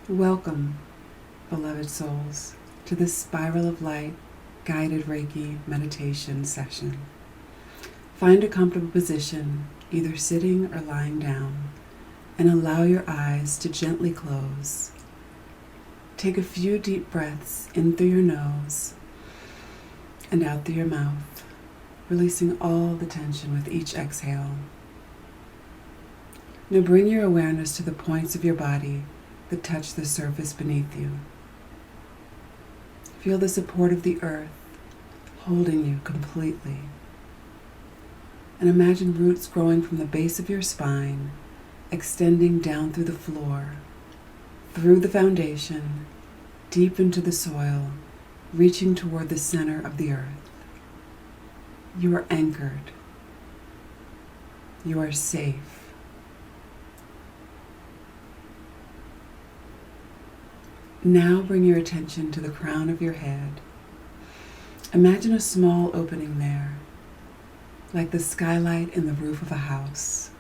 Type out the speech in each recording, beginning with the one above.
Welcome, beloved souls, to this Spiral of Light guided Reiki meditation session. Find a comfortable position, either sitting or lying down, and allow your eyes to gently close. Take a few deep breaths in through your nose and out through your mouth, releasing all the tension with each exhale. Now bring your awareness to the points of your body that touch the surface beneath you. Feel the support of the earth holding you completely. And imagine roots growing from the base of your spine, extending down through the floor, through the foundation, deep into the soil, reaching toward the center of the earth. You are anchored. You are safe. Now bring your attention to the crown of your head. Imagine a small opening there, like the skylight in the roof of a house.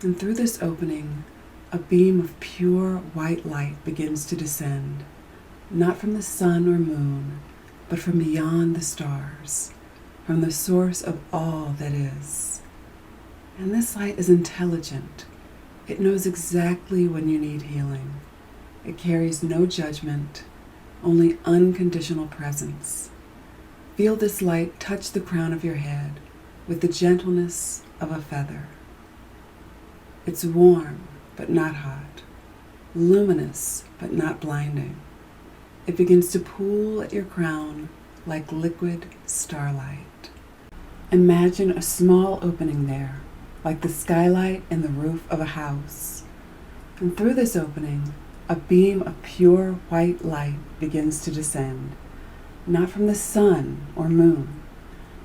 And through this opening, a beam of pure white light begins to descend, not from the sun or moon, but from beyond the stars, from the source of all that is. And this light is intelligent. It knows exactly when you need healing. It carries no judgment, only unconditional presence. Feel this light touch the crown of your head with the gentleness of a feather. It's warm, but not hot, luminous, but not blinding. It begins to pool at your crown like liquid starlight. Imagine a small opening there, like the skylight in the roof of a house. And through this opening, a beam of pure white light begins to descend, not from the sun or moon,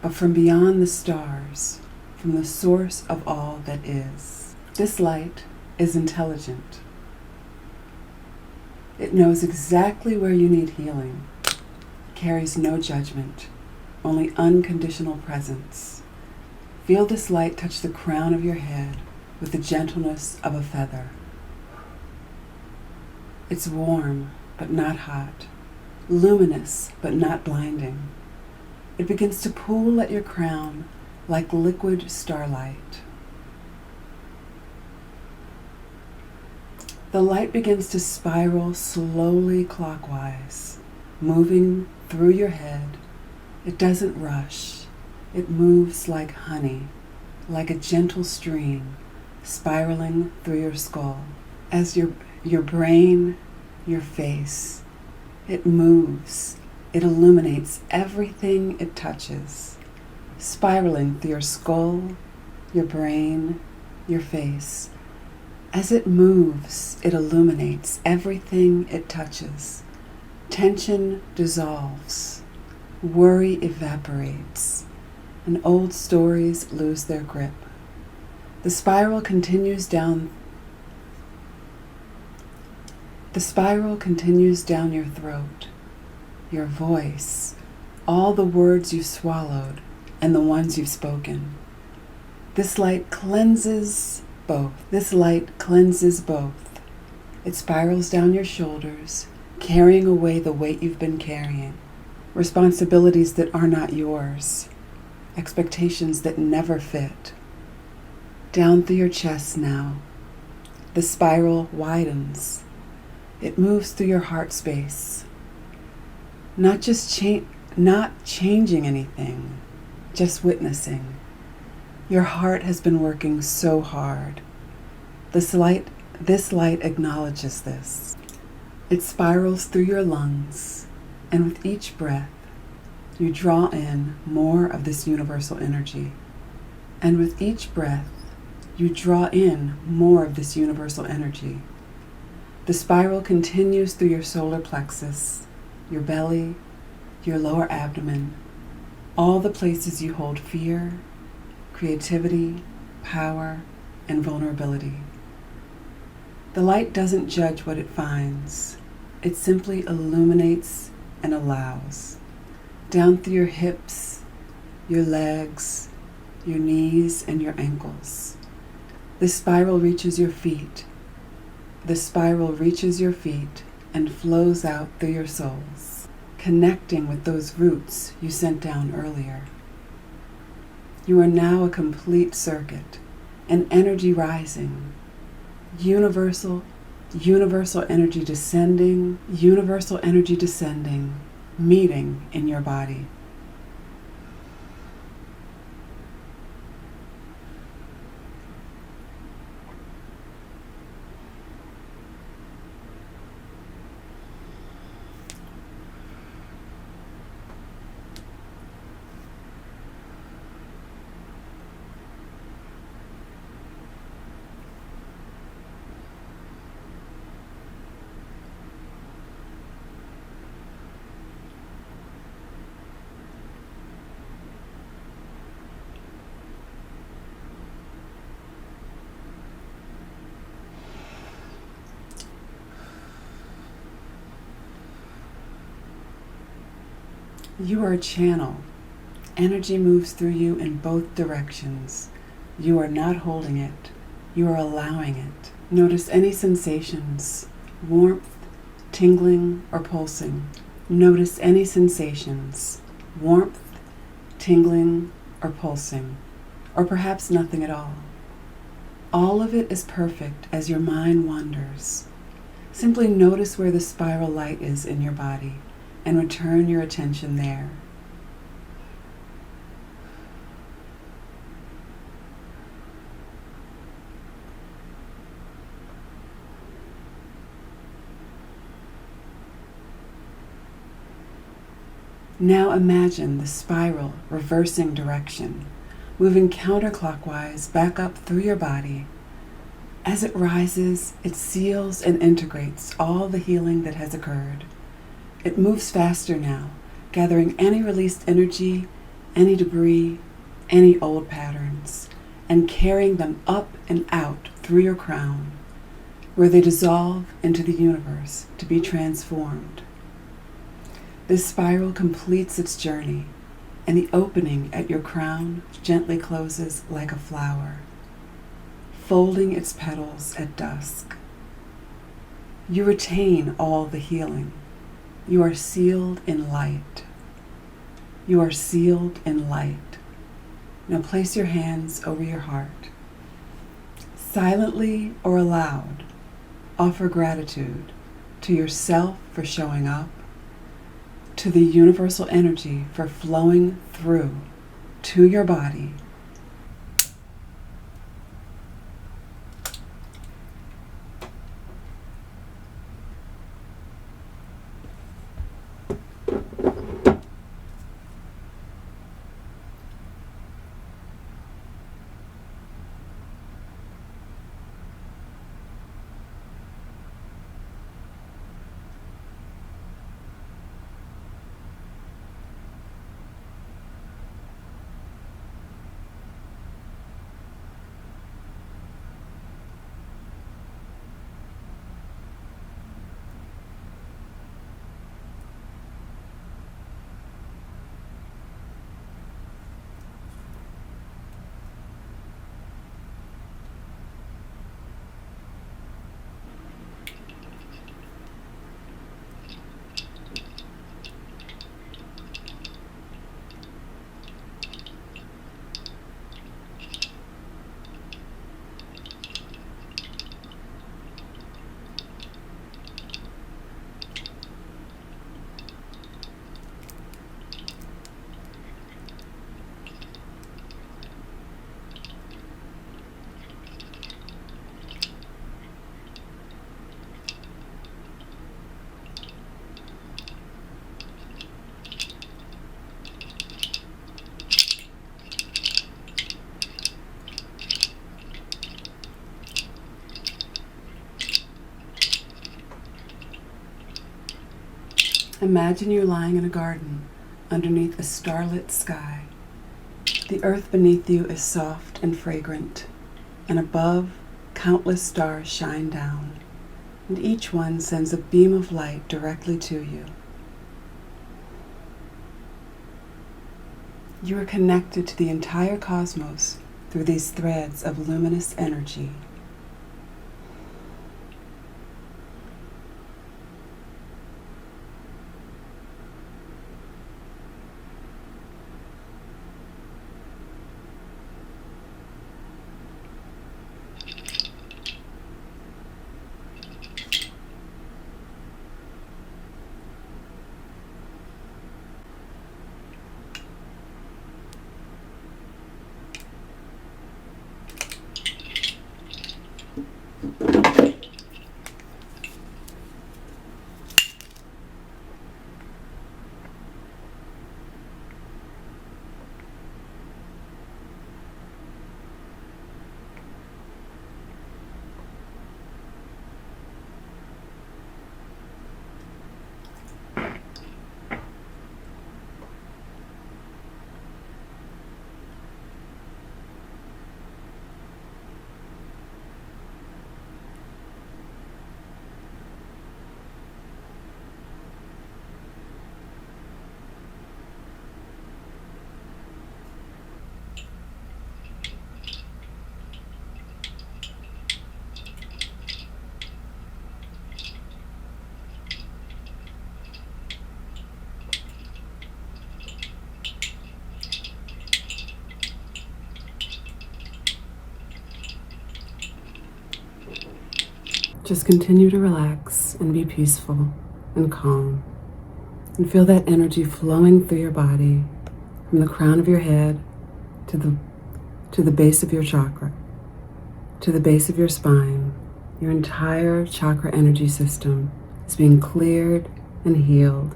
but from beyond the stars, from the source of all that is. This light is intelligent. It knows exactly where you need healing. It carries no judgment, only unconditional presence. Feel this light touch the crown of your head with the gentleness of a feather. It's warm, but not hot, luminous, but not blinding. It begins to pool at your crown like liquid starlight. The light begins to spiral slowly clockwise, moving through your head. It doesn't rush. It moves like honey, like a gentle stream, spiraling through your skull. As your brain, your face, it moves. It illuminates everything it touches, spiraling through your skull, your brain, your face. As it moves, it illuminates everything it touches. Tension dissolves, worry evaporates, and old stories lose their grip. The spiral continues down your throat, your voice, all the words you've swallowed and the ones you've spoken. This light cleanses both. It spirals down your shoulders, carrying away the weight you've been carrying, responsibilities that are not yours, expectations that never fit. Down through your chest now, the spiral widens. It moves through your heart space, not changing anything, just witnessing. Your heart has been working so hard. This light acknowledges this. It spirals through your lungs, and with each breath, you draw in more of this universal energy. And with each breath, you draw in more of this universal energy. The spiral continues through your solar plexus, your belly, your lower abdomen, all the places you hold fear, creativity, power, and vulnerability. The light doesn't judge what it finds. It simply illuminates and allows. Down through your hips, your legs, your knees, and your ankles. This spiral reaches your feet, the spiral reaches your feet and flows out through your soles, connecting with those roots you sent down earlier. You are now a complete circuit, an energy rising, universal energy descending, meeting in your body. You are a channel. Energy moves through you in both directions. You are not holding it. You are allowing it. Notice any sensations, warmth, tingling, or pulsing. Notice any sensations, warmth, tingling, or pulsing, or perhaps nothing at all. All of it is perfect as your mind wanders. Simply notice where the spiral light is in your body and return your attention there. Now imagine the spiral reversing direction, moving counterclockwise back up through your body. As it rises, it seals and integrates all the healing that has occurred. It moves faster now, gathering any released energy, any debris, any old patterns, and carrying them up and out through your crown, where they dissolve into the universe to be transformed. This spiral completes its journey, and the opening at your crown gently closes like a flower, folding its petals at dusk. You retain all the healing. You are sealed in light. You are sealed in light. Now place your hands over your heart. Silently or aloud, offer gratitude to yourself for showing up, to the universal energy for flowing through to your body. Imagine you're lying in a garden underneath a starlit sky. The earth beneath you is soft and fragrant, and above, countless stars shine down, and each one sends a beam of light directly to you. You are connected to the entire cosmos through these threads of luminous energy. Just continue to relax and be peaceful and calm. And feel that energy flowing through your body from the crown of your head to the base of your chakra, to the base of your spine. Your entire chakra energy system is being cleared and healed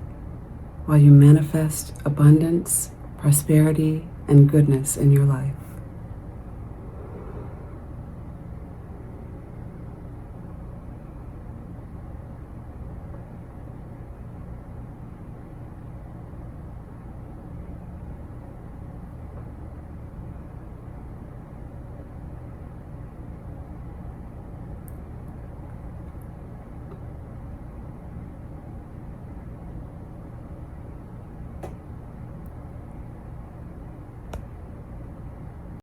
while you manifest abundance, prosperity, and goodness in your life.